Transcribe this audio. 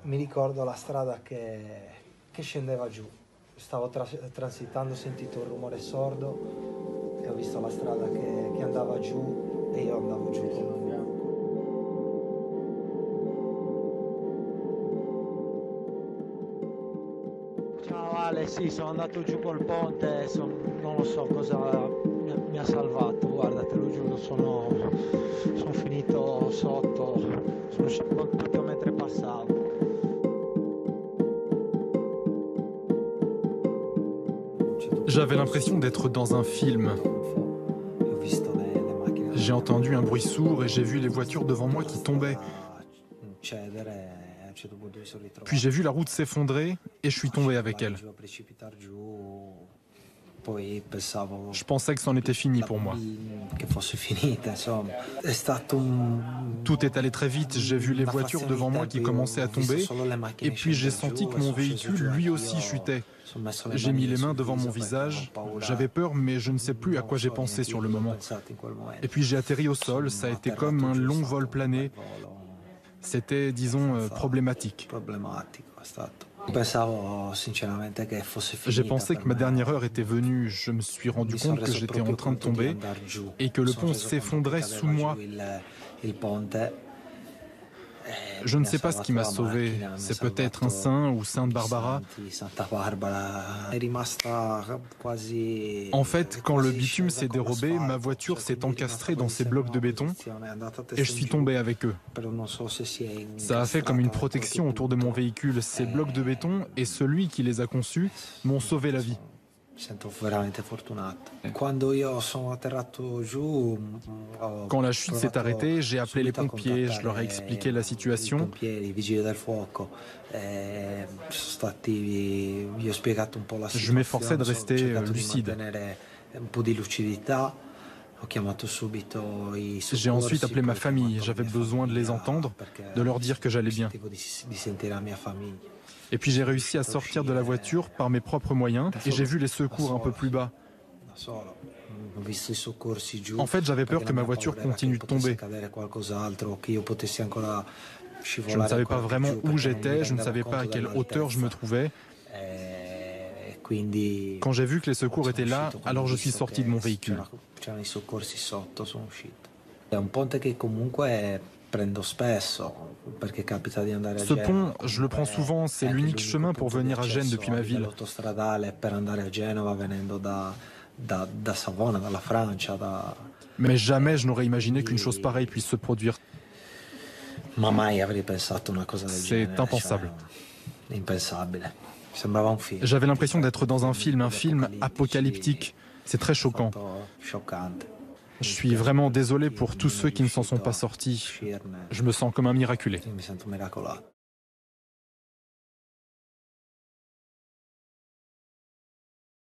Mi ricordo la strada che scendeva giù. Stavo transitando, ho sentito un rumore sordo e ho visto la strada che andava giù e io andavo giù con lui. Ciao Ale, sì, sono andato giù col ponte, non lo so cosa mi ha salvato, guarda, te lo giuro, sono finito sotto, sono scivoltato mentre passavo. J'avais l'impression d'être dans un film. J'ai entendu un bruit sourd et j'ai vu les voitures devant moi qui tombaient. Puis j'ai vu la route s'effondrer et je suis tombé avec elle. Je pensais que c'en était fini pour moi. Tout est allé très vite, j'ai vu les voitures devant moi qui commençaient à tomber et puis j'ai senti que mon véhicule lui aussi chutait. J'ai mis les mains devant mon visage, j'avais peur mais je ne sais plus à quoi j'ai pensé sur le moment. Et puis j'ai atterri au sol, ça a été comme un long vol plané. C'était, disons, problématique. J'ai pensé que ma dernière heure était venue. Je me suis rendu compte que j'étais en train de tomber et que le pont s'effondrait sous moi. Je ne sais pas ce qui m'a sauvé. C'est peut-être un saint ou Sainte Barbara. En fait, quand le bitume s'est dérobé, ma voiture s'est encastrée dans ces blocs de béton et je suis tombé avec eux. Ça a fait comme une protection autour de mon véhicule. Ces blocs de béton et celui qui les a conçus m'ont sauvé la vie. Quand la chute s'est arrêtée, j'ai appelé les pompiers, je leur ai expliqué la situation. Je m'efforçais de rester lucide. J'ai ensuite appelé ma famille, j'avais besoin de les entendre, de leur dire que j'allais bien. Et puis j'ai réussi à sortir de la voiture par mes propres moyens et j'ai vu les secours un peu plus bas. En fait, j'avais peur que ma voiture continue de tomber. Je ne savais pas vraiment où j'étais, je ne savais pas à quelle hauteur je me trouvais. Quand j'ai vu que les secours étaient là, alors je suis sorti de mon véhicule. Ce pont, je le prends souvent, c'est l'unique chemin pour venir à Gênes depuis ma ville. Mais jamais je n'aurais imaginé qu'une chose pareille puisse se produire. C'est impensable. J'avais l'impression d'être dans un film apocalyptique. C'est très choquant. Je suis vraiment désolé pour tous ceux qui ne s'en sont pas sortis. Je me sens comme un miraculé.